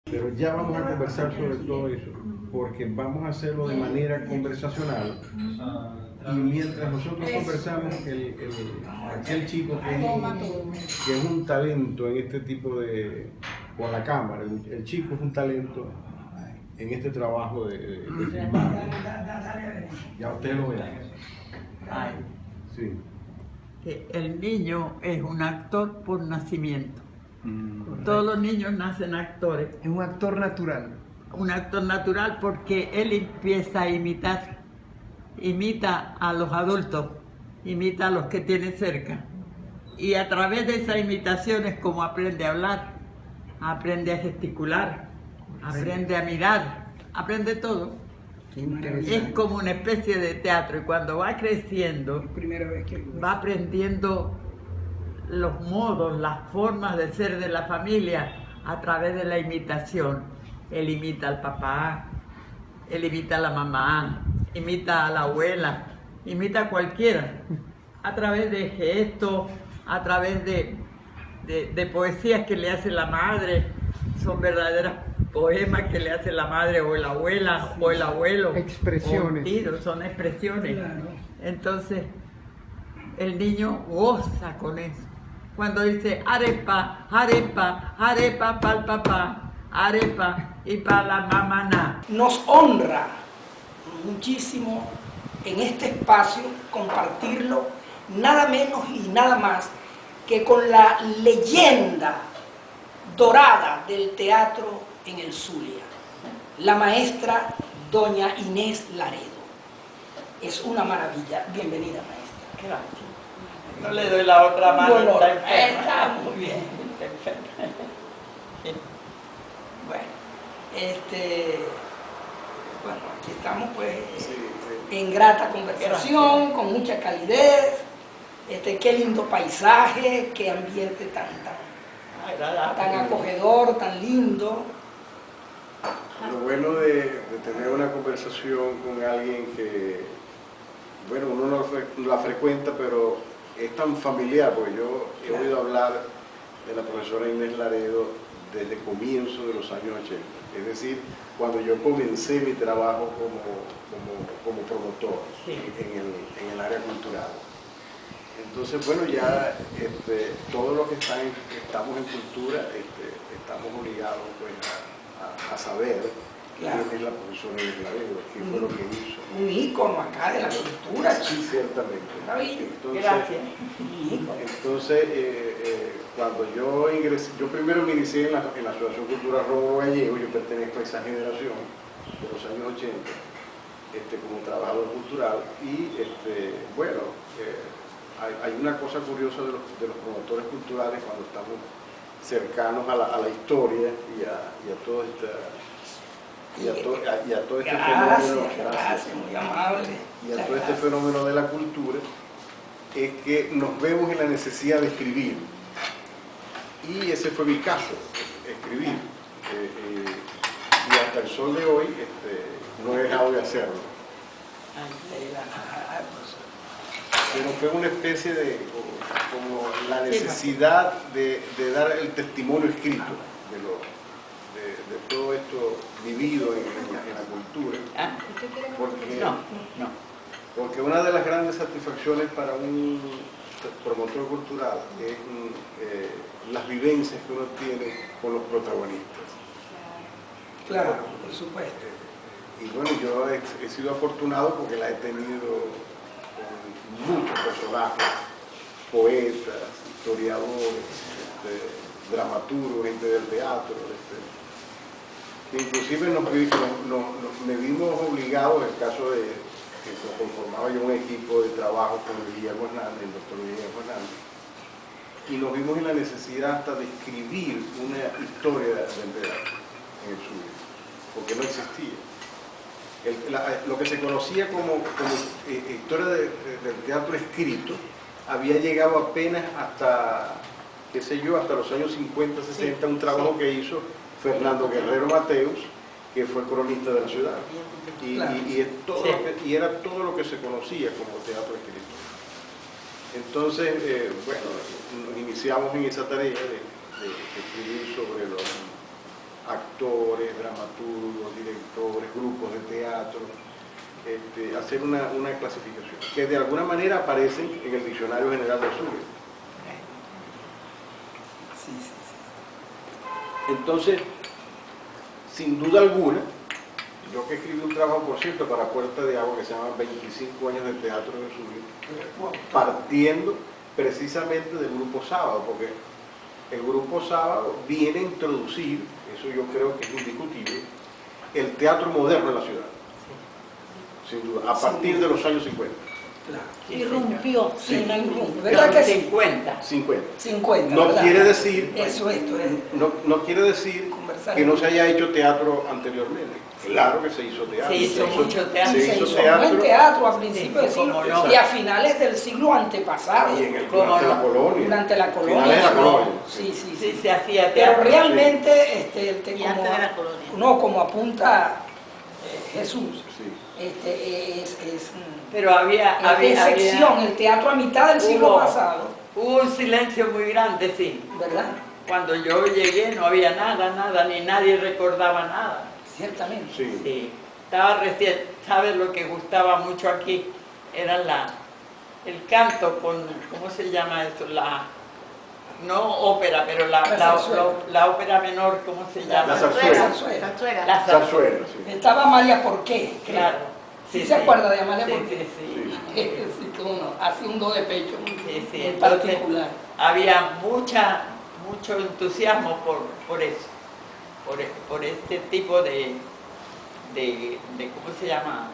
Pero ya vamos a conversar sobre todo eso, porque vamos a hacerlo de manera conversacional. Y mientras nosotros conversamos, aquel chico que es un talento en este tipo de, con la cámara, el chico es un talento en este trabajo de filmar. Ya ustedes lo verán. Sí. Que el niño es un actor por nacimiento. Todos los niños nacen actores. Es un actor natural. Un actor natural porque él empieza a imitar. Imita a los adultos, imita a los que tiene cerca. Y a través de esa imitación es como aprende a hablar, aprende a gesticular, aprende a mirar, aprende todo. Es como una especie de teatro y cuando va creciendo, va aprendiendo los modos, las formas de ser de la familia a través de la imitación. Él imita al papá, él imita a la mamá, imita a la abuela, imita a cualquiera, a través de gestos, a través de poesías que le hace la madre, son verdaderas poemas que le hace la madre o la abuela o el abuelo. Expresiones. Son expresiones. Entonces, el niño goza con eso. Cuando dice arepa, arepa, arepa pa'l papá, arepa y para la mamá. Nos honra muchísimo en este espacio compartirlo nada menos y nada más que con la leyenda dorada del teatro en el Zulia, la maestra doña Inés Laredo. Es una maravilla. Bienvenida, maestra. Gracias. No le doy la otra mano. Bueno, está enferma. está muy bien. Está enferma. Bueno, bueno, aquí estamos pues en grata conversación, con mucha calidez. Qué lindo paisaje, qué ambiente tan acogedor, tan lindo. Lo bueno de tener una conversación con alguien que, bueno, uno no la frecuenta, pero es tan familiar, porque yo he oído hablar de la profesora Inés Laredo desde comienzo de los años 80, es decir, cuando yo comencé mi trabajo como promotor en el área cultural. Entonces, bueno, ya todos los que estamos en cultura estamos obligados pues, a saber quién es la profesora Inés Laredo, qué fue lo que hizo. Un ícono acá de la cultura, Sí, chico. ciertamente. Entonces, Gracias. Entonces, cuando yo ingresé, yo primero me inicié en la Asociación Cultural Rómulo Gallego, yo pertenezco a esa generación de los años 80, como trabajador cultural, y bueno, hay una cosa curiosa de los promotores culturales cuando estamos cercanos a la historia y a toda esta y a todo este Gracias, fenómeno, gracias, muy amable. y a Muchas todo este gracias. fenómeno de la cultura, es que nos vemos en la necesidad de escribir. Y ese fue mi caso, escribir. Y hasta el sol de hoy no he dejado de hacerlo. Pero fue una especie de, como la necesidad de dar el testimonio escrito de todo esto vivido en la cultura. Porque una de las grandes satisfacciones para un promotor cultural es las vivencias que uno tiene con los protagonistas. Claro, por supuesto. Y bueno, yo he sido afortunado porque la he tenido con muchos personajes, poetas, historiadores, dramaturgos, gente del teatro, que inclusive me vimos obligados, en el caso de que conformaba yo un equipo de trabajo con Guillermo Hernández, el doctor Guillermo Hernández, y nos vimos en la necesidad hasta de escribir una historia del teatro en el sur, porque no existía. Lo que se conocía como historia del teatro escrito había llegado apenas hasta, qué sé yo, hasta los años 50, 60, un trabajo que hizo Fernando Guerrero Mateus, que fue cronista de la ciudad. Y era todo lo que se conocía como teatro escrito. Entonces, bueno, nos iniciamos en esa tarea de escribir sobre los actores, dramaturgos, directores, grupos de teatro, hacer una clasificación, que de alguna manera aparecen en el Diccionario General de Zulia. Entonces, sin duda alguna, yo que escribí un trabajo, por cierto, para Puerta de Agua, que se llama 25 años de teatro en Zulia, partiendo precisamente del Grupo Sábado, porque el Grupo Sábado viene a introducir, eso yo creo que es indiscutible, el teatro moderno en la ciudad, sin duda, a partir de los años 50. Claro. Irrumpió. Sí, no irrumpe. ¿Verdad que sí? 50. 50. No ¿verdad? quiere decir, Eso es. no quiere decir Conversar. que no se haya hecho teatro anteriormente. Claro que se hizo teatro. Se hizo mucho teatro. Se Se hizo hizo teatro. buen teatro a principios del Sí, siglo cómo no. y a finales del siglo antepasado. Y ¿Cómo durante no? la colonia. Durante la colonia. Finales de la colonia. Sí. Sí, se hacía Pero teatro. realmente, Y antes de la colonia. como apunta Jesús, Sí. es Pero había excepción, el teatro a mitad del siglo pasado, Hubo un silencio muy grande, sí. ¿verdad? Cuando yo llegué no había nada, ni nadie recordaba nada. Ciertamente. Sí. Sí. Estaba recién, ¿sabes lo que gustaba mucho aquí? Era el canto con, ¿cómo se llama esto? No ópera, pero la ópera menor, ¿cómo se llama? La zarzuela. Zarzuela. La Zarzuela, sí. Estaba Amalia Porqué, creo. Claro. ¿Sí se acuerda de Amalia Sí, Porqué? sí. Sí, cómo no, hacía un do de pecho Sí, sí, muy entonces particular. había mucho entusiasmo por eso, por este tipo de ¿cómo se llama?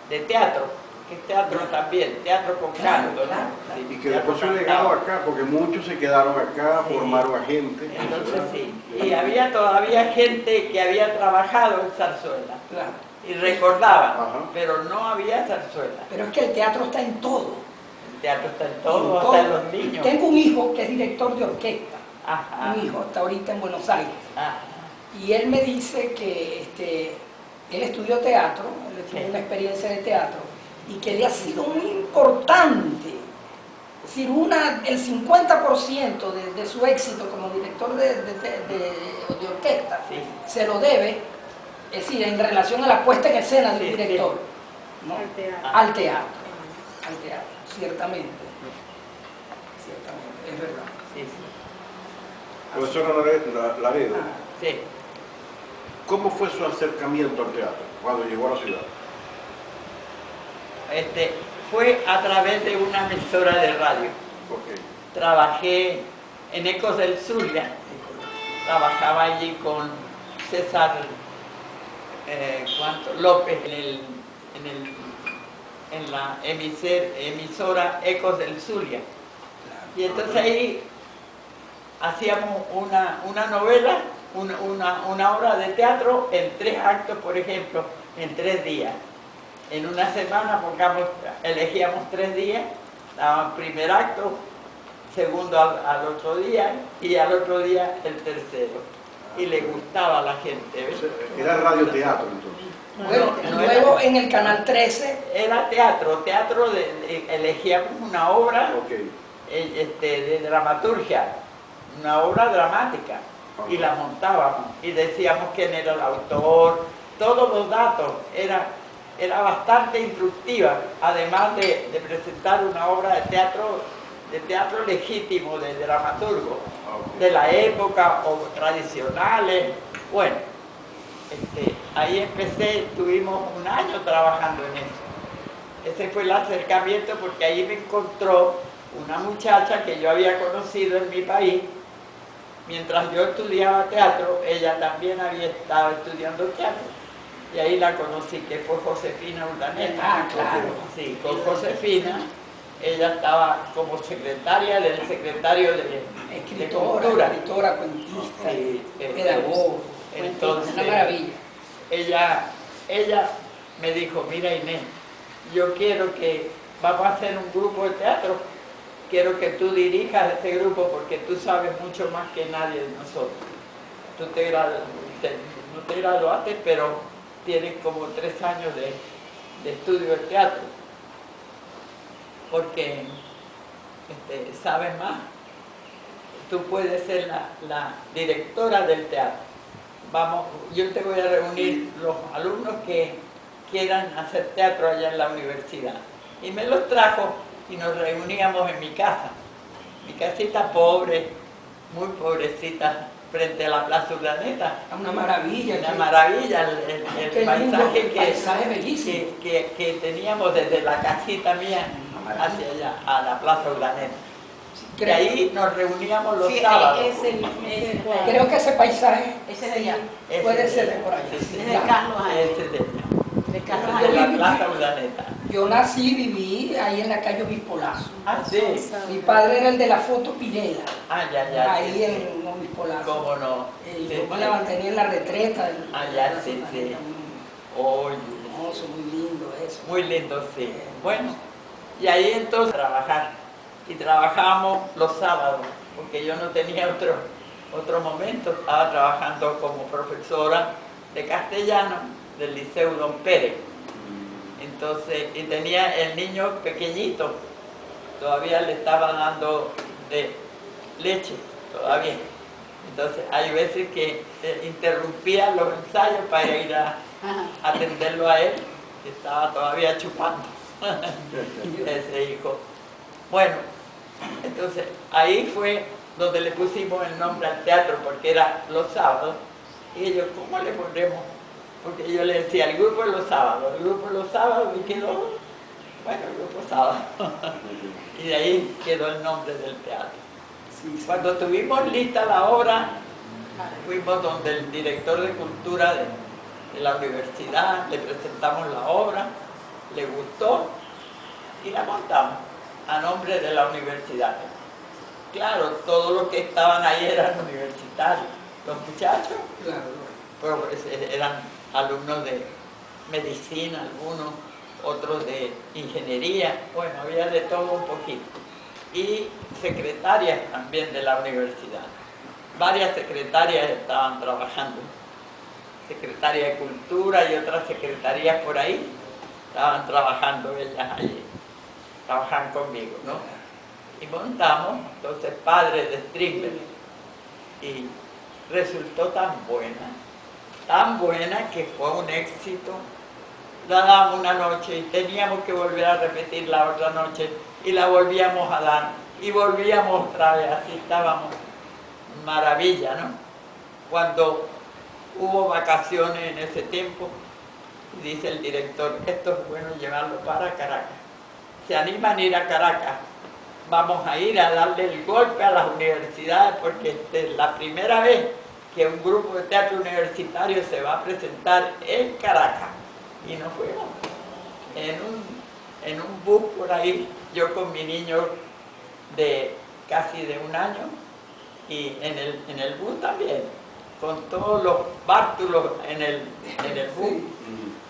De teatro, que es teatro también, teatro con canto, ¿no? claro. Sí, Y que teatro después fue cantado. legado acá, porque muchos se quedaron acá, Sí. formaron a gente. Entonces ¿verdad? sí, y había todavía gente que había trabajado en zarzuela Claro. y recordaba, Ajá. pero no había zarzuela. Pero es que el teatro está en todo. El teatro está en todo, En hasta en los niños. Tengo un hijo que es director de orquesta, Ajá. un hijo, está ahorita en Buenos Aires. Ajá. Y él me dice que él estudió teatro, él tuvo Sí. una experiencia de teatro, y que le ha sido muy importante. Es decir, el 50% de su éxito como director de orquesta Sí. se lo debe, es decir, en relación a la puesta en escena del Sí, sí. director, ¿no? Al teatro. Al teatro, ciertamente. Ciertamente, es verdad. Sí, sí. Profesor Laredo, Sí. ¿cómo fue su acercamiento al teatro cuando llegó a la ciudad? Fue a través de una emisora de radio. Ok. Trabajé en Ecos del Zulia, trabajaba allí con César López en la emisora Ecos del Zulia. Y entonces ahí hacíamos una novela, una obra de teatro en 3 actos, por ejemplo, en 3 días. En una semana, elegíamos 3 días, daban primer acto, segundo al otro día y al otro día el tercero. Y le gustaba a la gente, ¿ves? Era radioteatro entonces. Bueno, No luego era- en el Canal 13, Era teatro, elegíamos una obra Ok. de dramaturgia, una obra dramática, y la montábamos y decíamos quién era el autor, todos los datos, era bastante instructiva, además de presentar una obra de teatro legítimo, de dramaturgo, Ok. de la época o tradicionales. Bueno, ahí empecé, estuvimos un año trabajando en eso. Ese fue el acercamiento porque ahí me encontró una muchacha que yo había conocido en mi país. Mientras yo estudiaba teatro, ella también había estado estudiando teatro. Y ahí la conocí, que fue Josefina Urdaneta. Ah, claro. Sí, con Josefina, ella estaba como secretaria del secretario de Cultura. escritora, cuentista, Sí, pedagogo, entonces, una maravilla. ella me dijo, mira Inés, yo quiero que vamos a hacer un grupo de teatro, quiero que tú dirijas este grupo porque tú sabes mucho más que nadie de nosotros. Tú no te graduaste, pero tienes como 3 años de estudio de teatro, porque sabes más. Tú puedes ser la directora del teatro. Vamos, yo te voy a reunir los alumnos que quieran hacer teatro allá en la universidad. Y me los trajo y nos reuníamos en mi casa. Mi casita pobre, muy pobrecita, frente a la Plaza Urdaneta. Una maravilla. Una maravilla el Qué lindo, paisaje paisaje bellísimo. que teníamos desde la casita mía hacia allá, a la Plaza Urdaneta. Y ahí nos reuníamos los sábados. Creo que ese paisaje Ese de allá. Ese puede de ser allá. de por allá. Sí, sí. Ese de Carlos Año. Ese de allá. De Carlos Ese de Año. la Plaza Urdaneta. Yo nací y viví ahí en la calle Obispo Lazo. Ah, sí. Mi padre era el de la foto Pineda, Ah, ya. ahí sí, en Obispo sí. Lazo. ¿Cómo no? Y Sí, yo me sí. la mantenía en la retreta. Ya, sí, sí. Oye, Hermoso, muy lindo eso. muy lindo, sí. Bueno, y ahí entonces trabajar. Y trabajábamos los sábados, porque yo no tenía otro momento. Estaba trabajando como profesora de castellano del Liceo Don Pérez. Entonces, y tenía el niño pequeñito, todavía le estaba dando de leche, todavía. Entonces, hay veces que interrumpía los ensayos para ir a atenderlo a él, que estaba todavía chupando ese hijo. Bueno, entonces ahí fue donde le pusimos el nombre al teatro, porque era los sábados. Y ellos, ¿cómo le pondremos? Porque yo le decía, el grupo de los sábados, y quedó, bueno, el grupo sábado. Y de ahí quedó el nombre del teatro. Cuando tuvimos lista la obra, fuimos donde el director de cultura de la universidad, le presentamos la obra, le gustó y la montamos a nombre de la universidad. Claro, todos los que estaban ahí eran universitarios, los muchachos, Claro. pero pues, eran alumnos de medicina, algunos, otros de ingeniería, bueno, había de todo un poquito. Y secretarias también de la universidad. Varias secretarias estaban trabajando, secretaria de Cultura y otras secretarías por ahí, estaban trabajando ellas allí, trabajan conmigo, ¿no? Y montamos, entonces, Padre de Strindberg, y resultó tan buena que fue un éxito. La damos una noche y teníamos que volver a repetir la otra noche y la volvíamos a dar y volvíamos otra vez, así estábamos. Maravilla, ¿no? Cuando hubo vacaciones en ese tiempo, dice el director, esto es bueno llevarlo para Caracas. ¿Se animan a ir a Caracas? Vamos a ir a darle el golpe a las universidades porque esta es la primera vez que un grupo de teatro universitario se va a presentar en Caracas. Y nos fuimos en un bus por ahí, yo con mi niño de casi de 1 año, y en el bus también. con todos los bártulos en el bus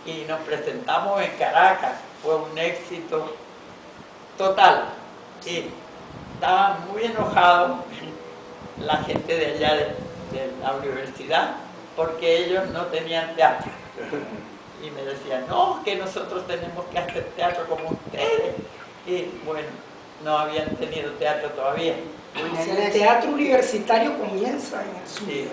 y nos presentamos en Caracas. Fue un éxito total y estaban muy enojados la gente de allá de la universidad porque ellos no tenían teatro y me decían, no, que nosotros tenemos que hacer teatro como ustedes, y bueno, no habían tenido teatro todavía. El teatro universitario comienza en el sur. Sí.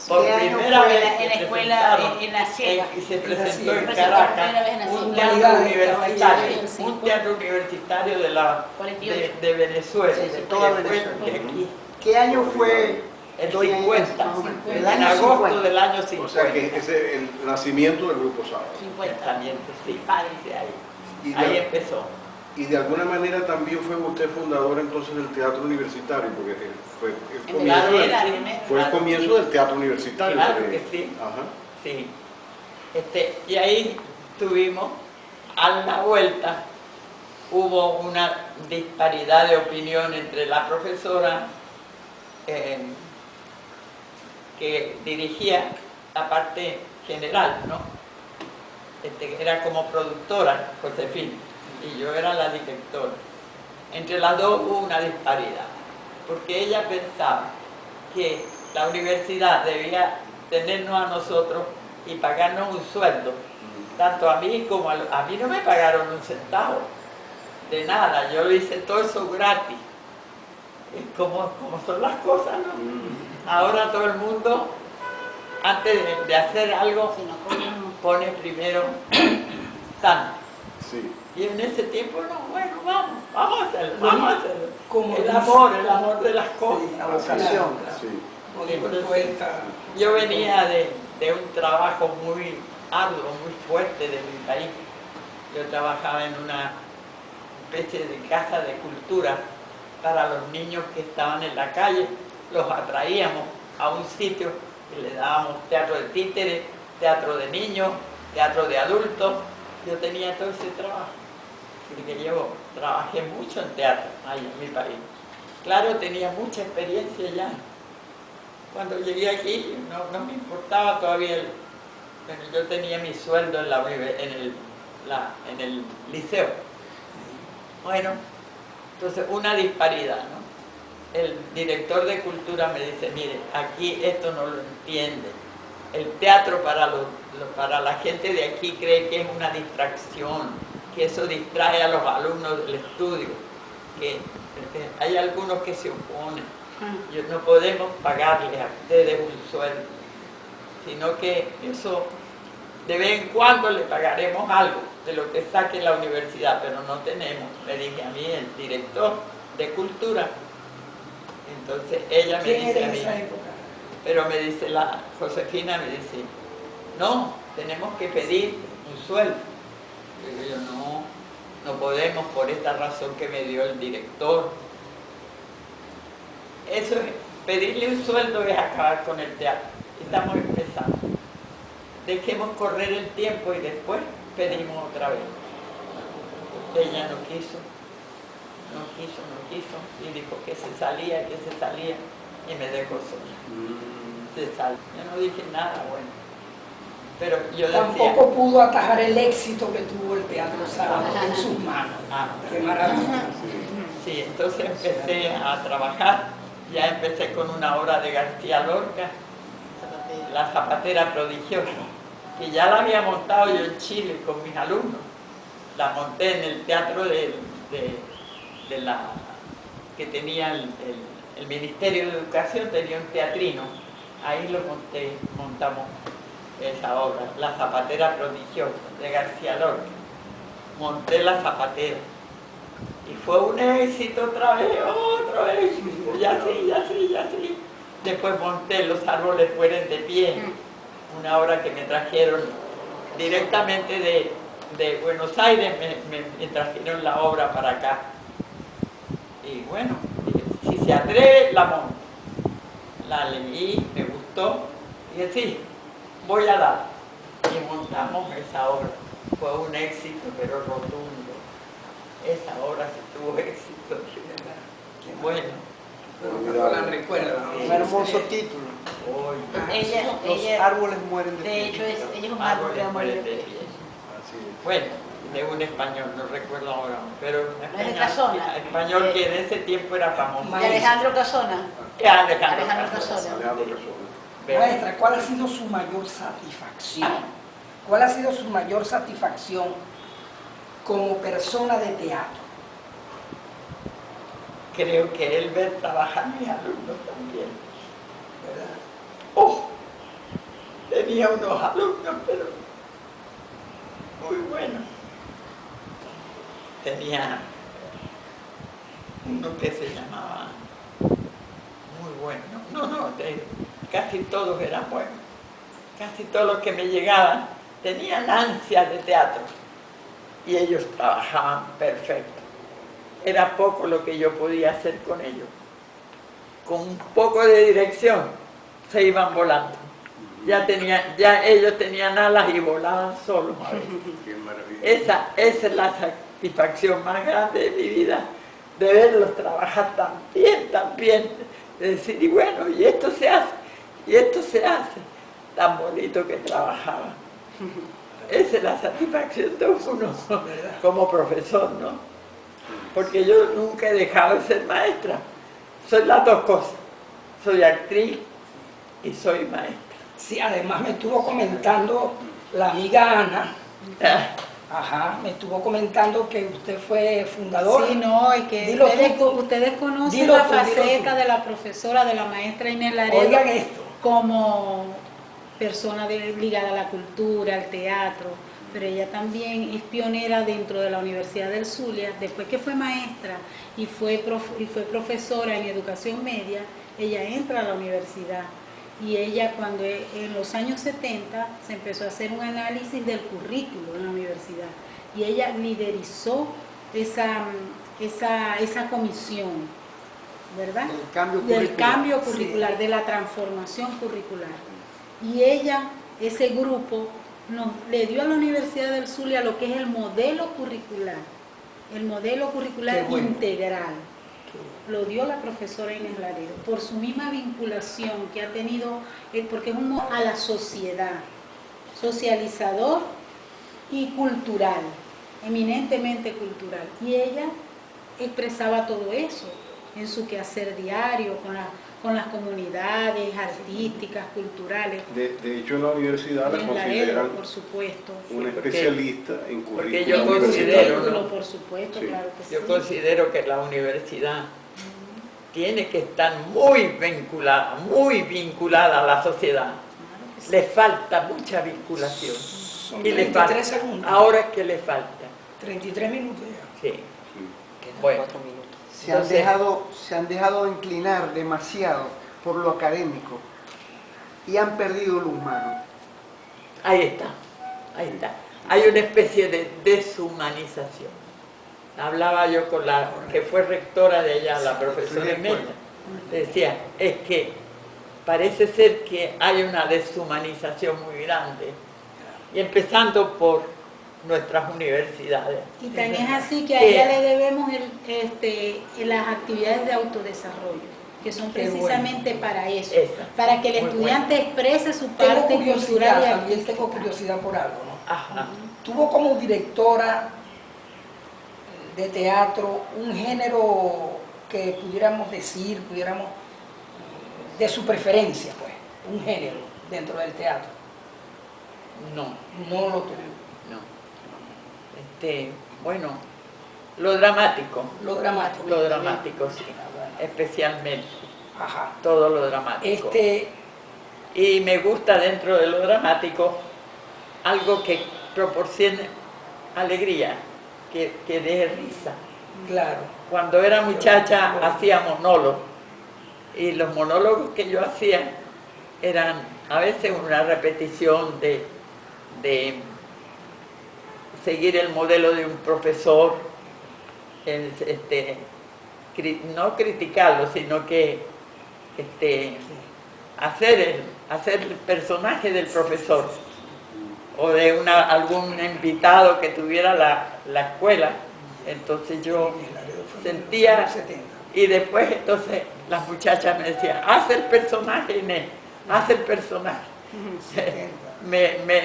Por ¿Qué año primera fue vez en la se escuela, presentaron en la Ciega? y se presentó Ciega. en Presentó por Caracas primera vez en la un Ciega. teatro Sí. universitario, Sí. un teatro universitario de, la, 48. de Venezuela, Sí, sí, que toda fue Venezuela. de aquí, ¿Qué año fue? el Doña Inés? 50, Más o menos. El en año agosto 50. del año 50. O sea que ese es el nacimiento del Grupo Sábado. 50. Exactamente, sí, Padre. de ahí. Y Ahí de, empezó. y de alguna manera también fue usted fundador entonces del teatro universitario, porque fue el comienzo, Claro, fue el comienzo del teatro universitario. Claro porque- que sí. Ajá. Sí. Y ahí tuvimos, a la vuelta, hubo una disparidad de opinión entre la profesora que dirigía la parte general, ¿no? Era como productora, Josefina, y yo era la directora. Entre las dos hubo una disparidad, porque ella pensaba que la universidad debía tenernos a nosotros y pagarnos un sueldo, tanto a mí como a mí no me pagaron un centavo, de nada, yo hice todo eso gratis. Es como son las cosas, ¿no? Ahora todo el mundo, antes de hacer algo, Si no comíamos. pone primero tanto. Sí. Y en ese tiempo, no, bueno, vamos a hacerlo, vamos a hacerlo. Como El dice- amor de las cosas. Sí, La vocación. Sí. Como dijo el poeta. Yo venía de un trabajo muy arduo, muy fuerte de mi país. Yo trabajaba en una especie de casa de cultura para los niños que estaban en la calle. Los atraíamos a un sitio y le dábamos teatro de títeres, teatro de niños, teatro de adultos. Yo tenía todo ese trabajo, porque yo trabajé mucho en teatro ahí en mi país. Claro, tenía mucha experiencia ya. Cuando llegué aquí no me importaba todavía, bueno, yo tenía mi sueldo en el liceo. Bueno, entonces una disparidad, ¿no? El director de cultura me dice, mire, aquí esto no lo entiende. El teatro para la gente de aquí cree que es una distracción, que eso distrae a los alumnos del estudio, que hay algunos que se oponen. No podemos pagarles a ustedes un sueldo, sino que eso de vez en cuando le pagaremos algo de lo que saque la universidad, pero no tenemos, le dije a mí, el director de cultura. Entonces ella me ¿Quién dice era a en mí, esa época? pero me dice la Josefina, me dice, no, tenemos que pedir un sueldo. Y digo yo, no podemos por esta razón que me dio el director. Eso es, pedirle un sueldo es acabar con el teatro. Estamos empezando. Dejemos correr el tiempo y después pedimos otra vez. Ella no quiso, y dijo que se salía, y me dejó sola. Se salió. Yo no dije nada, bueno. Pero yo decía, Tampoco pudo atajar el éxito que tuvo el Teatro Sábado en sus manos. Qué maravilla. sí, entonces empecé a trabajar, ya empecé con una obra de García Lorca, La Zapatera Prodigiosa, que ya la había montado yo en Chile con mis alumnos. La monté en el teatro que tenía el Ministerio de Educación, tenía un teatrino, ahí montamos esa obra, La Zapatera Prodigiosa, de García Lorca. Monté La Zapatera. Y fue un éxito otra vez, otro éxito, y así. Después monté Los árboles mueren de pie, una obra que me trajeron directamente de Buenos Aires, me trajeron la obra para acá. Y bueno, dije, si se atreve, la monto. La leí, me gustó, y dije, sí, voy a dar. Y montamos esa obra. Fue un éxito, pero rotundo. Esa obra sí tuvo éxito. Bueno, No la recuerda. Un hermoso título. Los árboles mueren de de pie. hecho, ella es un árbol que va a morir de pie. Así es. Bueno, de un español, no recuerdo ahora, pero un es de Casona. español que en ese tiempo era famoso. De Alejandro Casona. Alejandro Alejandro Casona. Casona. Alejandro Casona. Maestra, ¿cuál ha sido su mayor satisfacción? ¿Cuál ha sido su mayor satisfacción como persona de teatro? Creo que él ver trabajar a mis alumnos también. ¿Verdad? ¡Oh! Tenía unos alumnos, pero muy buenos. Tenía uno que se llamaba muy bueno. Casi todos eran buenos. Casi todos los que me llegaban tenían ansias de teatro y ellos trabajaban perfecto. Era poco lo que yo podía hacer con ellos. Con un poco de dirección se iban volando. Ya ellos tenían alas y volaban solos a veces. Qué maravilla. Esa es la satisfacción más grande de mi vida, de verlos trabajar tan bien, de decir, y bueno, y esto se hace, tan bonito que trabajaban. Esa es la satisfacción de uno como profesor, ¿no? Porque yo nunca he dejado de ser maestra. Soy las dos cosas. Soy actriz y soy maestra. Sí, además me estuvo comentando la amiga Ana, me estuvo comentando que usted fue fundadora. Sí, no, es que Dilo tú. ustedes conocen Dilo la tú, dilo faceta tú. de la profesora, de la maestra Inés Laredo, Oigan esto. como persona ligada a la cultura, al teatro, pero ella también es pionera dentro de la Universidad del Zulia. Después que fue maestra y fue profesora en educación media, ella entra a la universidad. Y ella, cuando en los años 70 se empezó a hacer un análisis del currículo en la universidad, y ella liderizó esa comisión, ¿verdad? Del cambio curricular, de la transformación curricular. Y ella, ese grupo, le dio a la Universidad del Zulia lo que es el modelo curricular Qué bueno. integral. Lo dio la profesora Inés Laredo, por su misma vinculación que ha tenido, porque es a la sociedad, socializador y cultural, eminentemente cultural. Y ella expresaba todo eso en su quehacer diario, con las comunidades artísticas, culturales. De hecho, en la universidad la Inés Laredo, consideran por supuesto. una especialista en porque currículum yo universitario. considero, ¿no? Por supuesto, Sí. claro que Yo sí. considero que la universidad tiene que estar muy vinculada a la sociedad. Claro que sí. Le falta mucha vinculación. Son Y le 33 falta. segundos. Ahora que le falta. 33 minutos ya. Sí. Bueno, Se han dejado inclinar demasiado por lo académico y han perdido lo humano. ahí está. Hay una especie de deshumanización. Hablaba yo con la que fue rectora de allá, la profesora Estoy de acuerdo. Imelda. Decía, es que parece ser que hay una deshumanización muy grande. Y empezando por nuestras universidades. Y tan es así que a ella le debemos las actividades de autodesarrollo, que son Qué precisamente bueno. para eso, Esa. para que el Muy estudiante exprese su Tengo parte curiosidad, cultural y también artística. tengo curiosidad por algo, ¿no? Ajá. Tuvo como directora de teatro un género que pudiéramos decir, de su preferencia, pues, un género dentro del teatro. No, No lo tuvo. no. Bueno, lo dramático. Lo dramático. Lo dramático, sí. Especialmente. Ajá. Todo lo dramático. Este, Y me gusta dentro de lo dramático algo que proporcione alegría, que dé risa. claro. Cuando era muchacha hacía monólogos y los monólogos que yo hacía eran a veces una repetición de seguir el modelo de un profesor, no criticarlo, sino que hacer el personaje del profesor o de algún invitado que tuviera la escuela. Entonces yo sentía Y después entonces las muchachas me decían, haz el personaje, Inés, haz el personaje.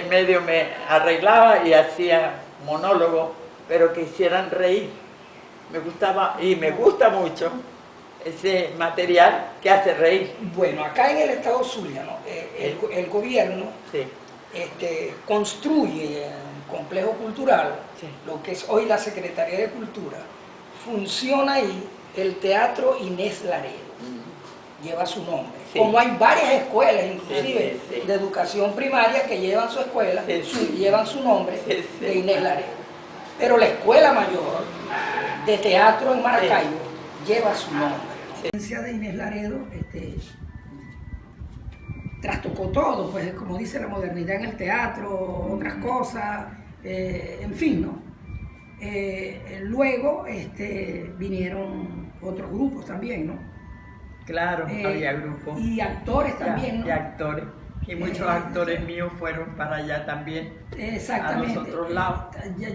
Medio me arreglaba y hacía monólogo, pero que hicieran reír. Me gustaba y me gusta mucho ese material que hace reír. Bueno, acá en el estado Zulia, ¿no? El gobierno Sí, construye un complejo cultural, Sí. lo que es hoy la Secretaría de Cultura. Funciona ahí el Teatro Inés Laredo, lleva su nombre. Sí. Como hay varias escuelas, inclusive Sí, sí, sí. de educación primaria, que llevan su escuela, Sí, sí. llevan su nombre Sí, sí. de Inés Laredo. Pero la escuela mayor de teatro en Maracaibo lleva su nombre. La presencia de Inés Laredo trastocó todo, pues como dice la modernidad en el teatro, otras cosas, en fin, ¿no? Luego vinieron otros grupos también, ¿no? claro, había grupos. Y actores también, ¿no? Y actores. Y muchos actores míos fueron para allá también. Exactamente. A los otros lados.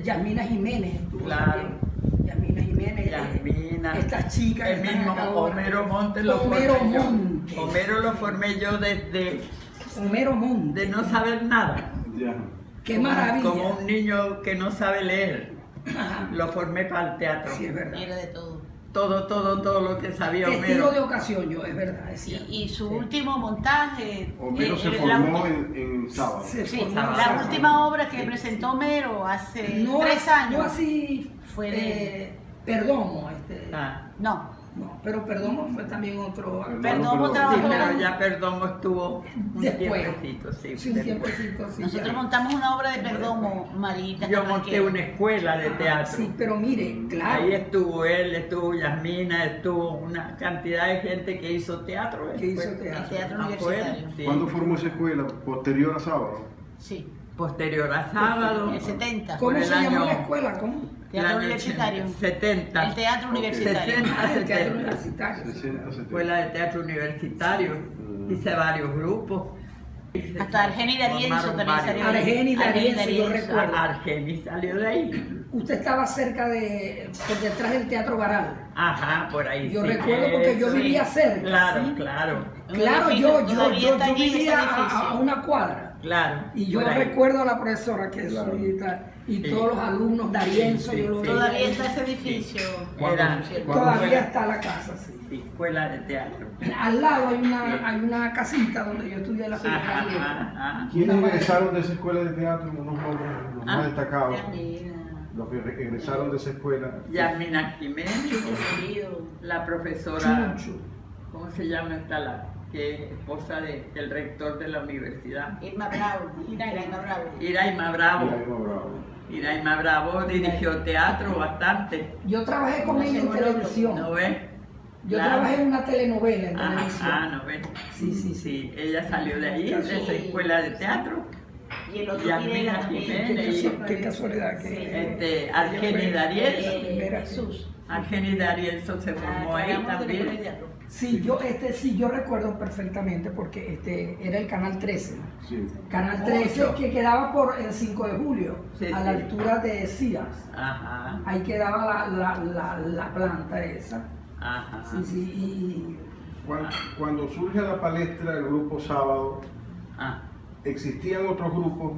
Yasmina Jiménez estuvo Claro. también. Yasmina Jiménez. Yasmina. Estas chicas. El que están mismo acá ahora. Homero Montes lo Homero formé yo. Montes. Homero lo formé yo desde Homero Montes. de no saber nada. Ya. Qué maravilla. Como un niño que no sabe leer. Ajá. Lo formé para el teatro. Sí, es verdad. Era de todo. Todo lo que sabía Testigo de Homero. ocasión yo, es verdad, es cierto. Y su último montaje. Homero se la formó ulti- en sábado. Se Sí, formó la sábado. última obra que presentó Homero hace No, 3 años. No así Fue de- Perdomo, Ah, No, no, pero Perdomo fue también otro. Perdomo sí, trabajó. pero ya Perdomo estuvo un Después. tiempecito, sí. Sí, un después. tiempecito, sí. Nosotros ya. montamos una obra de Perdomo, Marita. Yo monté una escuela de teatro. Sí, pero mire, claro. Ahí estuvo él, estuvo Yasmina, estuvo una cantidad de gente que hizo teatro. Que hizo después. teatro. El teatro Afuera, universitario. sí. ¿Cuándo formó esa escuela? ¿Posterior a sábado? Sí, Posterior a sábado. en el 70. ¿Cómo por se el llamó año- la escuela? ¿Cómo? el Teatro año universitario. 70. El teatro universitario. 60, Ah, el teatro 70. universitario. 60, 70. Escuela de teatro universitario. Hice varios grupos. Hasta Argeni D'Arienzo Formaron también varios. salió de ahí. Argeni D'Arienzo, yo recuerdo. Argeni salió de ahí. Usted estaba cerca de, por detrás del Teatro Baral. Ajá, por ahí. Yo sí. recuerdo porque yo Eso, vivía cerca. Claro, ¿sí? claro, Un Claro, edificio, yo todavía está allí ese vivía edificio. a una cuadra. claro. Y yo por ahí. recuerdo a la profesora que es la ahorita, y Sí. todos los alumnos, D'Arienzo, Sí, yo lo sí. veía. Todavía está ese edificio. Era Todavía está la casa, sí. sí, escuela de teatro. Al lado hay una casita donde yo estudié la Ajá, primera letra. ajá. ¿Quiénes egresaron de esa escuela de teatro? Unos nombres los más Ah. destacados. Yasmina, Los que egresaron de esa escuela. Yasmina Jiménez, Chucho Querido. la profesora, Chucho. ¿cómo se llama esta la que es esposa del rector de la universidad? Irma Bravo. Irma Bravo. Iraima Bravo. Iraima Bravo. Iraima Bravo dirigió teatro bastante. Yo trabajé con ella en televisión. ¿No ves? Yo Claro. trabajé en una telenovela en Ajá, televisión. ¿no ves? Sí, sí, sí. Sí, ella salió de ahí, de esa escuela de teatro. Y el otro Yasmina Pirela también. Jiménez. Qué casualidad que Argeni D'Arienzo. Primera. Jesús. Argeni D'Arienzo se formó ahí también. Sí, yo recuerdo perfectamente porque era el Canal 13, ¿no? Sí. Canal 13 que quedaba por el 5 de julio, Sí, a la sí. altura de Cías. Ajá, Ahí quedaba la planta esa. ajá. Sí, sí, y Cuando surge la palestra del grupo Sábado, Ah, ¿existían otros grupos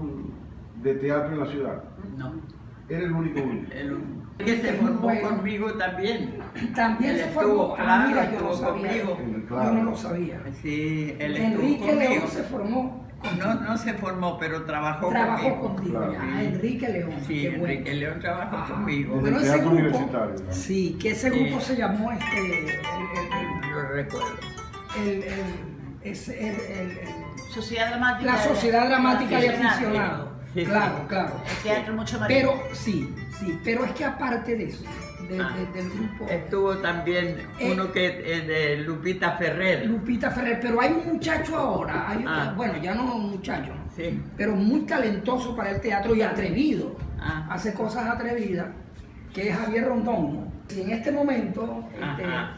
de teatro en la ciudad? no. Era el único grupo. El que se formó Bueno. conmigo también. también Él se estuvo, formó. claro, Mira, yo no estuvo sabía. conmigo. Yo no lo sabía. Sí, él estuvo Enrique conmigo. León se formó. No se formó, pero trabajó Trabajó conmigo. contigo Claro. ya. Enrique León. Sí, qué bueno. Enrique León trabajó Ajá. conmigo. Desde Bueno, el ese teatro grupo, universitario, ¿no? sí, que ese Sí. grupo se llamó Lo recuerdo. Sociedad Dramática. la Sociedad Dramática de Aficionados. Aficionados. Sí, Claro, sí. claro. El teatro mucho más. Pero sí, pero es que aparte de eso, Ah. del grupo Estuvo también uno que de Lupita Ferrer. Lupita Ferrer, pero hay un muchacho ahora, Ah. bueno, ya no un muchacho, ¿no? Sí. pero muy talentoso para el teatro y atrevido, Ah. hace cosas atrevidas, que es Javier Rondón, ¿no? Y en este momento Ajá.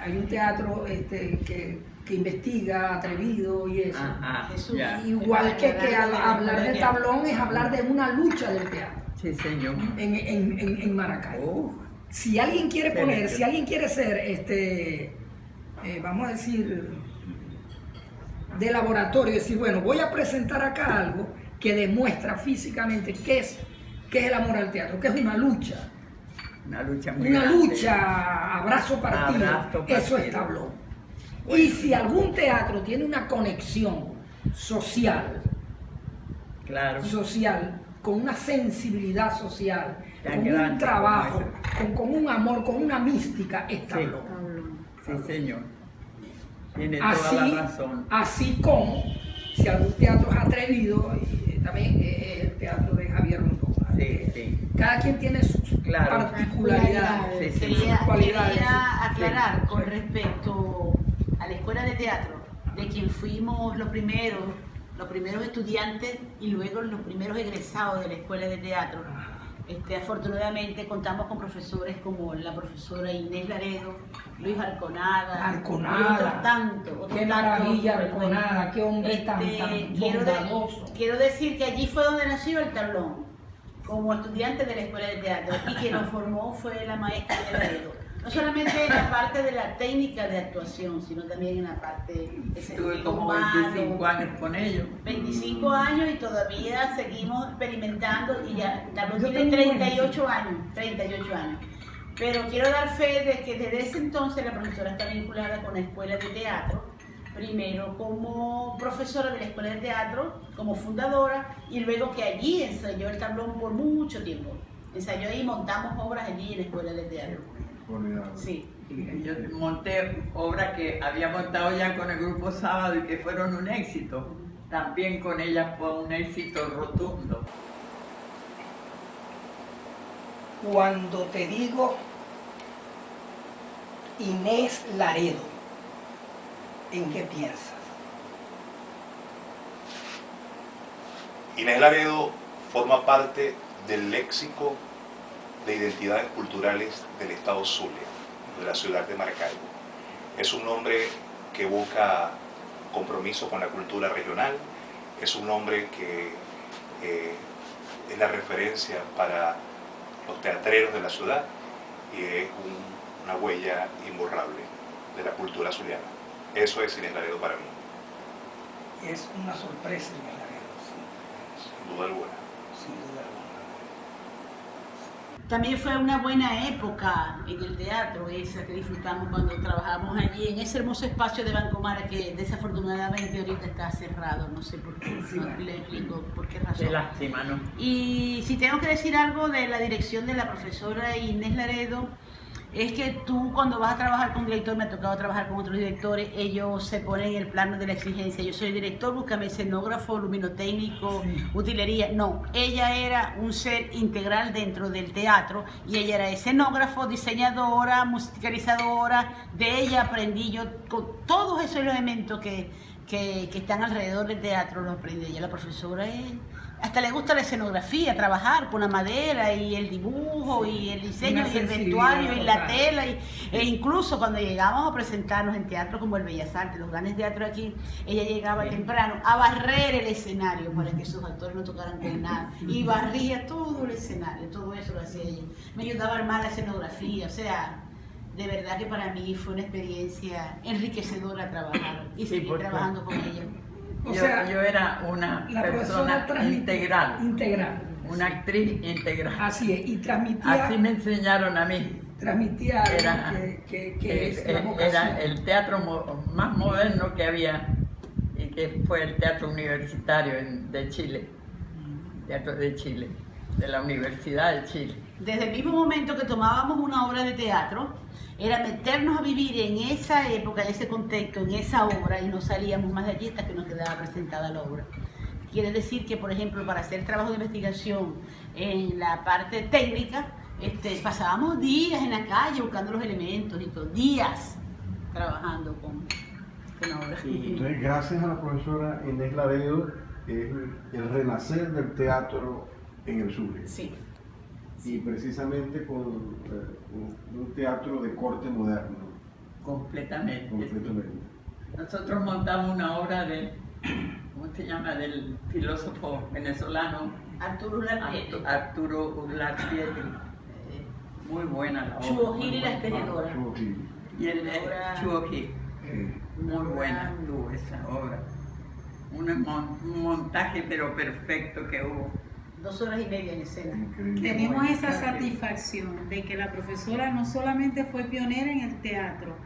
hay un teatro que investiga, atrevido y eso. Ajá, Jesús. ya. Igual que hablar de tablón es hablar de una lucha del teatro Sí, señor. en Maracaibo. Si alguien quiere Sí, poner, sí. si alguien quiere ser, vamos a decir, de laboratorio, decir, bueno, voy a presentar acá algo que demuestra físicamente qué es el amor al teatro, que es una lucha. Una lucha muy Una grande. lucha a brazo partido, Abrazo eso es partido. tablón. Y si algún teatro tiene una conexión social, Claro. con una sensibilidad social, Tan con grande un trabajo, como con un amor, con una mística, es tablón. Sí, señor. Tiene Así, toda la razón. así como si algún teatro es atrevido, y también es el teatro de Javier Rondón. Sí, sí. Cada quien tiene sus Claro. particularidades, Sí, sí. sus cualidades. Quería aclarar Sí. con respecto a la escuela de teatro, de quien fuimos los primeros estudiantes y luego los primeros egresados de la escuela de teatro. Afortunadamente contamos con profesores como la profesora Inés Laredo, Luis Arconada, y otros tantos. Qué maravilla, Arconada, qué hombre tan bondadoso. Quiero decir que allí fue donde nació el tablón, como estudiante de la escuela de teatro, y quien nos formó fue la maestra Inés Laredo. No solamente en la parte de la técnica de actuación, sino también en la parte de Estuve sentido como humano. 25 años con ellos. 25 años y todavía seguimos experimentando y ya Tablón Yo tiene tengo 38 años, 38 años. Pero quiero dar fe de que desde ese entonces la profesora está vinculada con la escuela de teatro, primero como profesora de la escuela de teatro, como fundadora, y luego que allí ensayó el tablón por mucho tiempo. Ensayó y montamos obras allí en la escuela de teatro. Sí. Y yo monté obras que había montado ya con el grupo Sábado y que fueron un éxito. También con ella fue un éxito rotundo. Cuando te digo Inés Laredo, ¿en qué piensas? Inés Laredo forma parte del léxico de identidades culturales del estado Zulia, de la ciudad de Maracaibo. Es un nombre que evoca compromiso con la cultura regional, es un nombre que es la referencia para los teatreros de la ciudad y es una huella imborrable de la cultura zuliana. Eso es Inés Laredo para mí. Es una sorpresa Inés Laredo, Sin duda alguna. sin duda alguna. También fue una buena época en el teatro, esa que disfrutamos cuando trabajamos allí, en ese hermoso espacio de Banco Mara que desafortunadamente ahorita está cerrado, no sé por qué, no le explico por qué razón. Qué lástima, ¿no? Y si tengo que decir algo de la dirección de la profesora Inés Laredo, es que tú cuando vas a trabajar con un director, me ha tocado trabajar con otros directores, ellos se ponen en el plano de la exigencia. Yo soy director, búscame escenógrafo, luminotécnico, utilería. No, ella era un ser integral dentro del teatro y ella era escenógrafo, diseñadora, musicalizadora. De ella aprendí yo con todos esos elementos que están alrededor del teatro, los aprendí ella. La profesora hasta le gusta la escenografía, trabajar con la madera y el dibujo y el diseño Una y el sensibilidad vestuario y la total. tela e incluso cuando llegamos a presentarnos en teatro como el Bellas Artes, los grandes teatros aquí, ella llegaba temprano a barrer el escenario para que sus actores no tocaran con nada y barría todo el escenario, todo eso lo hacía ella. Me ayudaba a armar la escenografía, o sea, de verdad que para mí fue una experiencia enriquecedora trabajar y Sí, seguir porque- trabajando con ella. O sea, yo era una La persona profesora transmitía integral, una actriz integral. Así es, y transmitía, Así me enseñaron a mí. transmitía algo Era, que es la vocación. era el teatro más moderno que había y que fue el teatro universitario de Chile, teatro de Chile, de la Universidad de Chile. Desde el mismo momento que tomábamos una obra de teatro, era meternos a vivir en esa época, en ese contexto, en esa obra, y no salíamos más de allí hasta que nos quedaba presentada la obra. Quiere decir que, por ejemplo, para hacer trabajo de investigación en la parte técnica, pasábamos días en la calle buscando los elementos y todo, días trabajando con obras. Entonces, gracias a la profesora Inés Laredo, es el renacer del teatro en el sur. Sí. Y precisamente con un teatro de corte moderno, Completamente. completamente. Nosotros montamos una obra ¿cómo se llama? Del filósofo venezolano Arturo Ular Pietri. Arturo Ular Pietri. Muy buena la obra. Chuo Gil y las tejedoras. Y el Chuo Gil. Muy buena estuvo esa obra. Un montaje pero perfecto que hubo. 2 horas y media en escena. Tenemos esa satisfacción de que la profesora no solamente fue pionera en el teatro,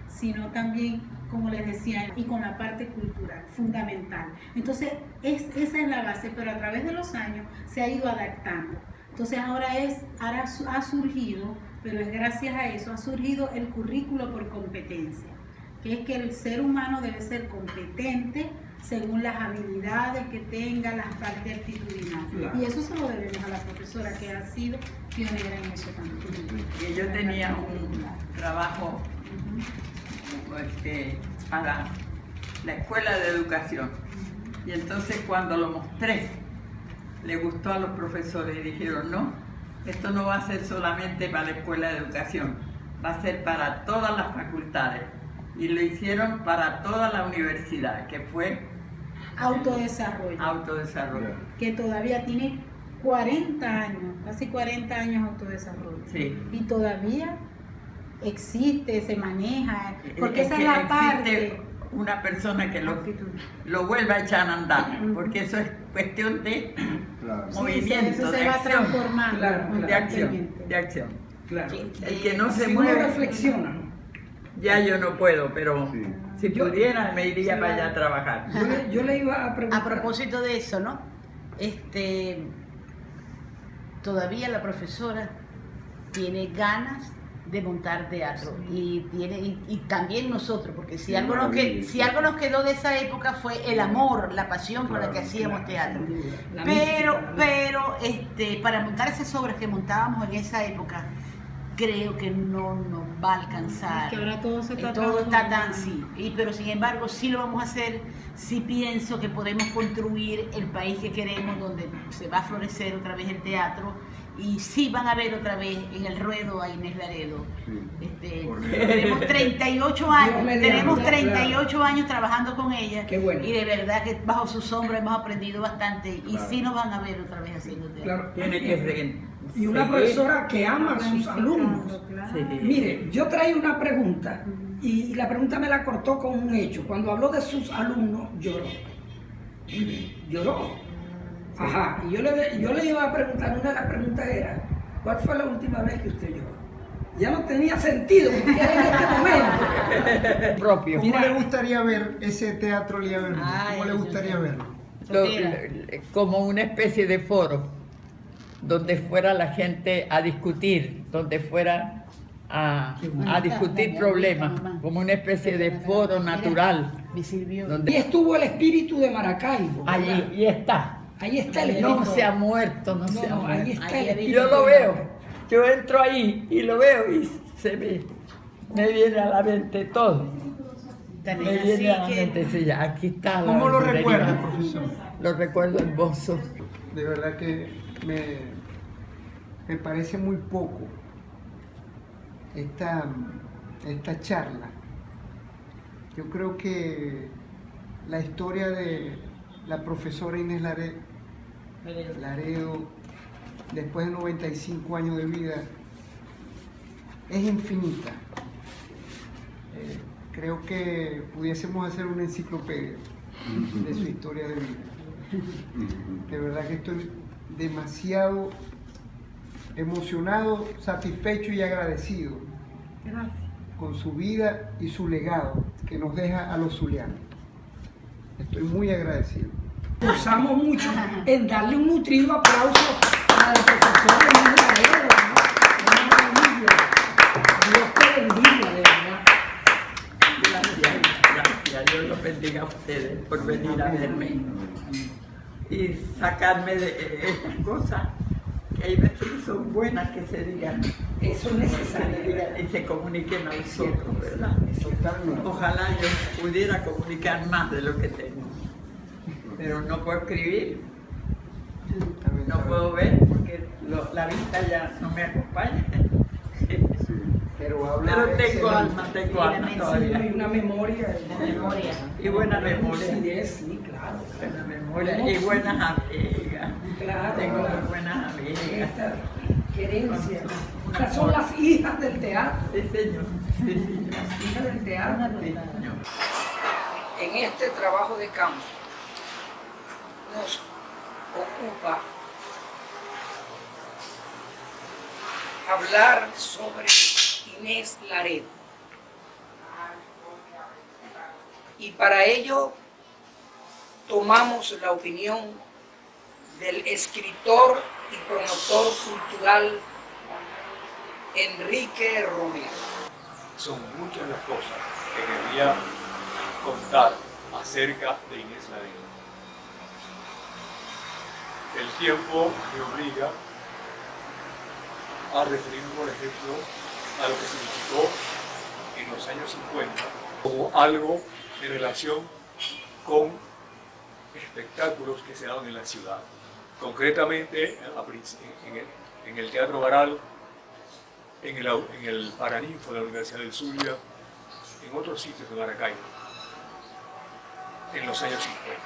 sino también, como les decía, y con la parte cultural, fundamental. Entonces, esa es la base, pero a través de los años se ha ido adaptando. Entonces, ahora ha surgido, pero es gracias a eso, ha surgido el currículo por competencia, que es que el ser humano debe ser competente según las habilidades que tenga, las partes actitudinales. Claro. Y eso se lo debemos a la profesora, que ha sido pionera en eso también. Y yo tenía un trabajo para la escuela de educación. Y entonces cuando lo mostré, le gustó a los profesores y dijeron, no, esto no va a ser solamente para la escuela de educación, va a ser para todas las facultades. Y lo hicieron para toda la universidad, que fue Autodesarrollo. Que todavía tiene 40 años, casi 40 años autodesarrollo. Sí. Y todavía existe, se maneja, porque esa es que la existe parte. una persona que Actitud. lo vuelva a echar a andar, porque eso es cuestión de movimiento, Eso se de va acción, transformando. de acción, de acción. Claro. El que no se Si uno mueve, reflexiona, ¿no? ya yo no puedo, pero si Yo- pudiera me iría para allá a trabajar. Yo le iba a preguntar. A propósito de eso, ¿no? Todavía la profesora tiene ganas de montar teatro y también nosotros, porque si algo nos quedó de esa época fue el amor, la pasión con la que hacíamos teatro. La Pero mística, para montar esas obras que montábamos en esa época, creo que no nos va a alcanzar. Que ahora todo se está Todo está tan transformando. pero sin embargo sí lo vamos a hacer. Sí pienso que podemos construir el país que queremos, donde se va a florecer otra vez el teatro, y sí van a ver otra vez en el ruedo a Inés Laredo. Tenemos 38 años, Dios mediante, tenemos 38 años trabajando con ella. Qué bueno. Y de verdad que bajo su sombra hemos aprendido bastante, y sí nos van a ver otra vez haciendo teatro. Claro. Tiene que ser. Y una profesora que ama a sus alumnos. Claro. Sí. Mire, yo traía una pregunta y la pregunta me la cortó con un hecho. Cuando habló de sus alumnos, lloró. Lloró. Ajá. Y yo le iba a preguntar, una de las preguntas era, ¿cuál fue la última vez que usted lloró? Ya no tenía sentido, porque era en este momento. Propio. ¿Cómo le gustaría ver ese teatro Liaberni? Ay, ¿Cómo le gustaría verlo? Como una especie de foro donde fuera la gente a discutir, donde fuera a discutir problemas, como una especie de foro natural. Me sirvió. Y Donde estuvo el espíritu de Maracaibo. ¿verdad? allí y está. Ahí está el No espíritu. se ha muerto, no se ha No, ahí muerto. está el espíritu. Yo lo veo, yo entro ahí y lo veo y me viene a la mente todo. Me viene a la mente, sí, ya, aquí está. la ¿Cómo lo librería. recuerda, profesor? Lo recuerdo hermoso. De verdad que me parece muy poco esta charla. Yo creo que la historia de la profesora Inés Laredo, después de 95 años de vida, es infinita. Creo que pudiésemos hacer una enciclopedia de su historia de vida. De verdad que estoy demasiado emocionado, satisfecho y agradecido con su vida y su legado que nos deja a los zulianos. Estoy muy agradecido. Usamos mucho en darle un nutrido aplauso a la profesora Inés Laredo, ¿no? Una maravilla. Dios te bendiga, de verdad. Gracias. Dios los bendiga a ustedes por venir a verme y sacarme de estas cosas que hay veces que son buenas que se digan. Eso es necesario. Y se comuniquen a nosotros, ¿verdad? Totalmente. Ojalá yo pudiera comunicar más de lo que tengo, pero no puedo escribir, no puedo ver porque la vista ya no me acompaña. Pero habla Pero tengo excelente. alma Hay todavía. una memoria. Memoria. Y buena memoria. Sí, claro. Buena memoria y buenas amigas. Claro. Tengo muy buenas amigas. Esta querencia. Estas son las hijas del teatro. Sí, señor. Sí, señor. Las hijas del teatro. Sí, señor. En este trabajo de campo nos ocupa hablar sobre Inés Laredo. Y para ello tomamos la opinión del escritor y promotor cultural Enrique Romero. Son muchas las cosas que quería contar acerca de Inés Laredo. El tiempo me obliga a referirme, por ejemplo, a lo que significó en los años 50 como algo en relación con espectáculos que se daban en la ciudad. Concretamente en el Teatro Baral, en el Paraninfo de la Universidad del Zulia, en otros sitios de Maracaibo, en los años 50.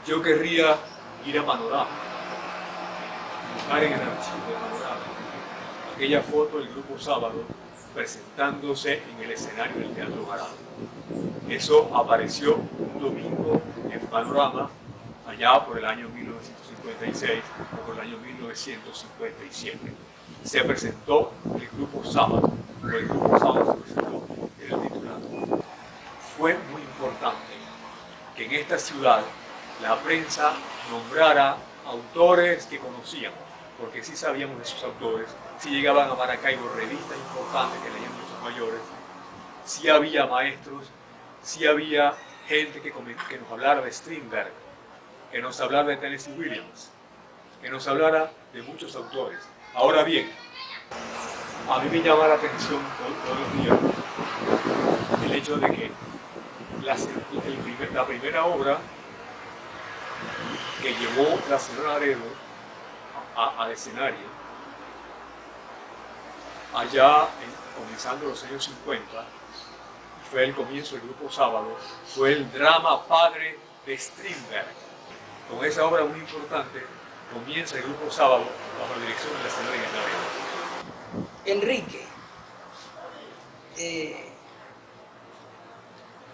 Yo querría ir a Panorama, buscar en el archivo de Panorama aquella foto del Grupo Sábado presentándose en el escenario del Teatro Baral. Eso apareció un domingo en Panorama, allá por el año 1956 o por el año 1957. Se presentó el Grupo Sábado, o el Grupo Sábado se presentó en el titulado. Fue muy importante que en esta ciudad la prensa nombrara autores que conocíamos, porque sí sabíamos de esos autores, sí llegaban a Maracaibo revistas importantes que leían muchos mayores, sí había maestros, sí había gente que nos hablara de Strindberg, que nos hablara de Tennessee Williams, que nos hablara de muchos autores. Ahora bien, a mí me llama la atención todos los días el hecho de que la primera obra que llevó la señora Laredo al escenario, allá comenzando los años 50, fue el comienzo del Grupo Sábado, fue el drama Padre de Strindberg. Con esa obra muy importante comienza el Grupo Sábado bajo la dirección de la señora Inés Laredo. Enrique,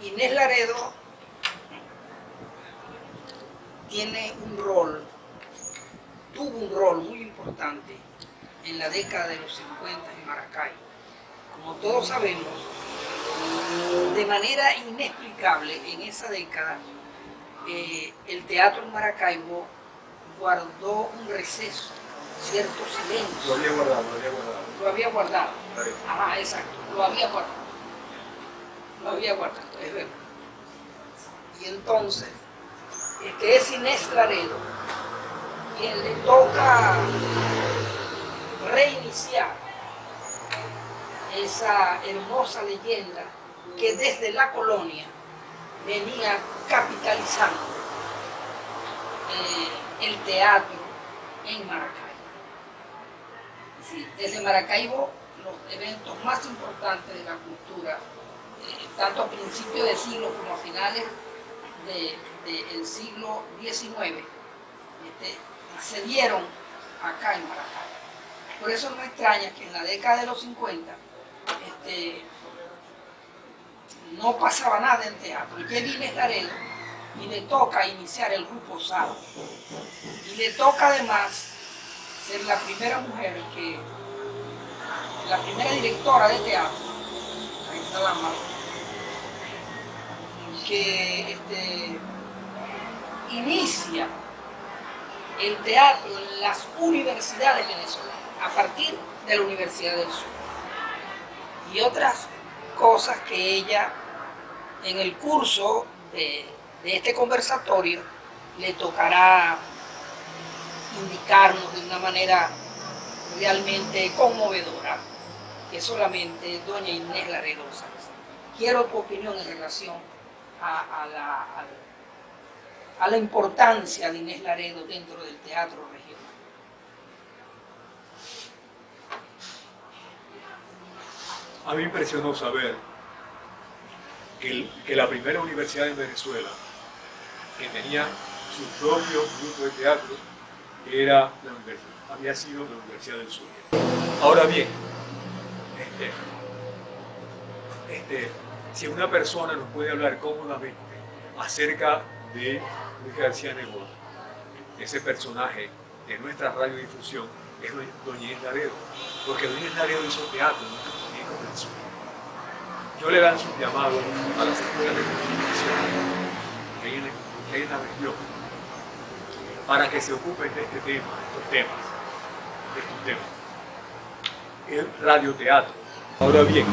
Inés Laredo tuvo un rol muy importante en la década de los 50 en Maracaibo. Como todos sabemos, de manera inexplicable en esa década, el teatro en Maracaibo guardó un receso, cierto silencio. Lo había guardado. Lo había guardado. Ajá, exacto, lo había guardado, es verdad. Y entonces, es Inés Laredo quien le toca reiniciar esa hermosa leyenda que desde la colonia venía capitalizando el teatro en Maracaibo. Sí, desde Maracaibo los eventos más importantes de la cultura, tanto a principios de siglo como a finales del siglo XIX, se dieron acá en Maracaibo. Por eso no extraña que en la década de los 50 no pasaba nada en teatro. Y llega Inés Laredo y le toca iniciar el Grupo Sábado. Y le toca además ser la primera mujer la primera directora de teatro, ahí está la mano, que inicia el teatro en las universidades venezolanas, a partir de la Universidad del Sur. Y otras cosas que ella, en el curso de este conversatorio, le tocará indicarnos de una manera realmente conmovedora, que solamente doña Inés Laredo sabe. Quiero tu opinión en relación a la importancia de Inés Laredo dentro del teatro regional. A mí me impresionó saber que la primera universidad en Venezuela, que tenía su propio grupo de teatro, había sido la Universidad del Zulia. Ahora bien, si una persona nos puede hablar cómodamente acerca de Luis García Nebot, ese personaje de nuestra radiodifusión es doña Inés Laredo, porque doña Inés Laredo hizo teatro en nuestros muñecos del sur. Yo le lanzo un llamado a las escuelas de comunicación que hay en la región para que se ocupen de este tema, de estos temas. El radioteatro. Ahora bien,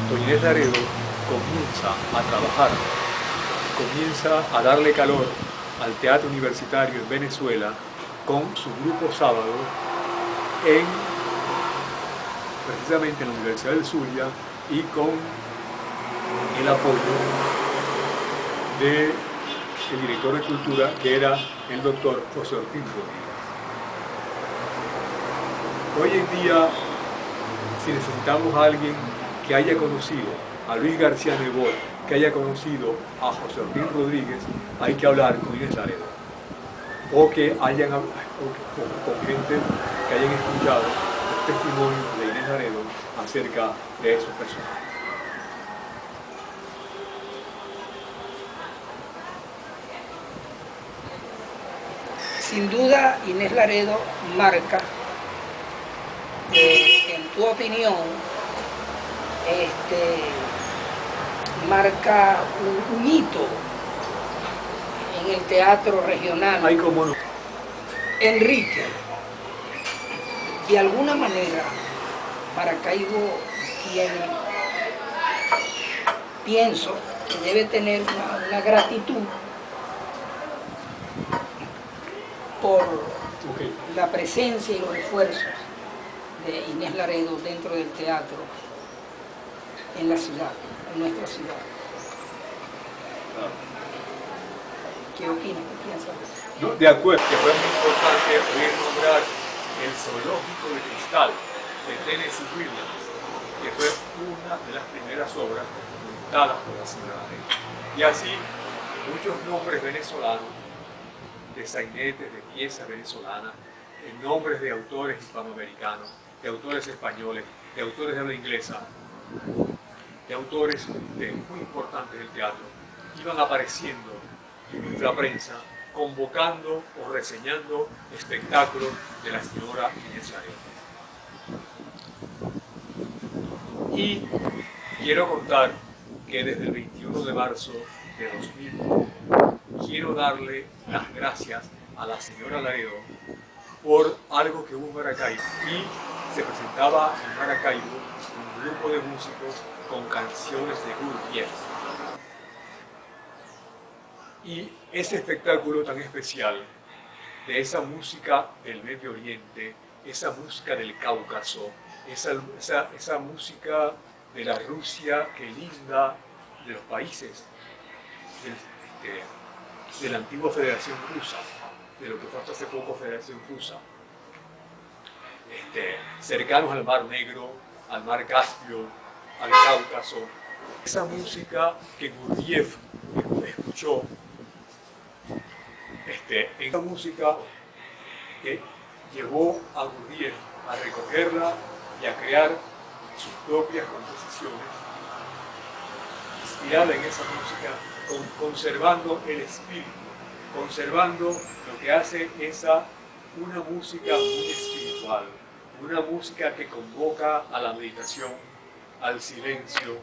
doña Inés Laredo comienza a trabajar, comienza a darle calor al teatro universitario en Venezuela con su grupo Sábado precisamente en la Universidad del Zulia y con el apoyo del director de cultura, que era el doctor José Ortiz Rodríguez. Hoy en día, si necesitamos a alguien que haya conocido a Luis García Nebot, que haya conocido a José Ortiz Rodríguez, hay que hablar con Inés Laredo. O que hayan con gente que hayan escuchado los testimonios de Inés Laredo acerca de esos personajes. Sin duda, Inés Laredo marca, en tu opinión, marca un hito en el teatro regional. Ay, cómo no. Enrique, de alguna manera, Maracaibo pienso que debe tener una gratitud por la presencia y los esfuerzos de Inés Laredo dentro del teatro en la ciudad, en nuestra ciudad. ¿Qué opinas? ¿Qué piensas de eso? No, de acuerdo, que fue muy importante oír nombrar el zoológico de cristal de Tennessee Williams, que fue una de las primeras obras montadas por la señora Laredo. Y así, muchos nombres venezolanos, de sainetes, de piezas venezolanas, en nombres de autores hispanoamericanos, de autores españoles, de autores de habla inglesa, de autores muy importantes del teatro, iban apareciendo en nuestra prensa, convocando o reseñando espectáculos de la señora Inés Laredo. Y quiero contar que desde el 21 de marzo de 2000 quiero darle las gracias a la señora Laredo por algo que hubo en Maracaibo. Y se presentaba en Maracaibo un grupo de músicos con canciones de Gurdjieff. Y ese espectáculo tan especial de esa música del Medio Oriente, esa música del Cáucaso, esa música de la Rusia que linda de los países de la antigua Federación Rusa, de lo que fue hasta hace poco Federación Rusa, cercanos al Mar Negro, al Mar Caspio, al Cáucaso. Esa música que Gurdjieff escuchó, esa música que llevó a Gurdjieff a recogerla y a crear sus propias composiciones, inspirada en esa música, conservando el espíritu, conservando lo que hace una música muy espiritual, una música que convoca a la meditación, al silencio,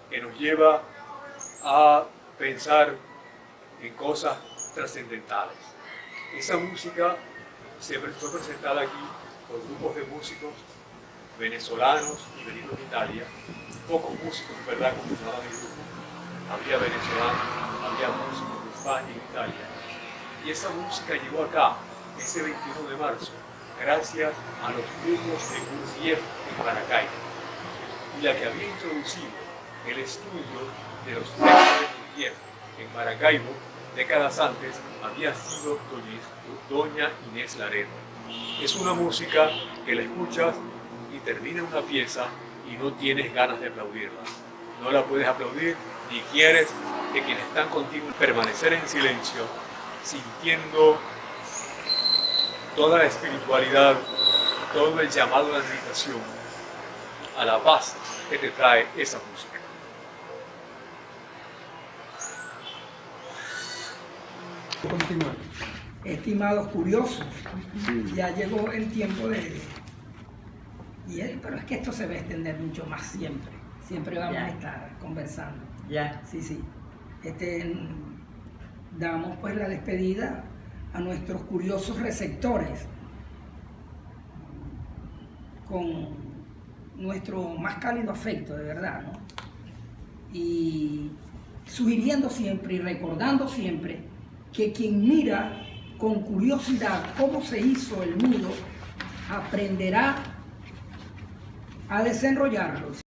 que nos lleva a pensar en cosas trascendentales. Esa música fue presentada aquí por grupos de músicos venezolanos y venidos de Italia, pocos músicos, ¿verdad?, conformaban el grupo. Había venezolanos, había músicos de España y de Italia. Y esa música llegó acá, ese 21 de marzo, gracias a los grupos de Gurdjieff en Maracaibo. Y la que había introducido el estudio de los textos de Gurdjieff en Maracaibo, décadas antes, había sido doña Inés Laredo. Es una música que la escuchas y termina una pieza y no tienes ganas de aplaudirla. No la puedes aplaudir ni quieres que quienes están contigo permanecer en silencio, sintiendo toda la espiritualidad, todo el llamado a la meditación, a la paz que te trae esa música. Continuar. Estimados curiosos, ya llegó el tiempo de... pero es que esto se va a extender mucho más siempre. Siempre vamos a estar conversando. Ya. Sí, sí. Damos pues la despedida a nuestros curiosos receptores con nuestro más cálido afecto, de verdad, ¿no? Y sugiriendo siempre y recordando siempre que quien mira con curiosidad cómo se hizo el nudo, aprenderá a desenrollarlo.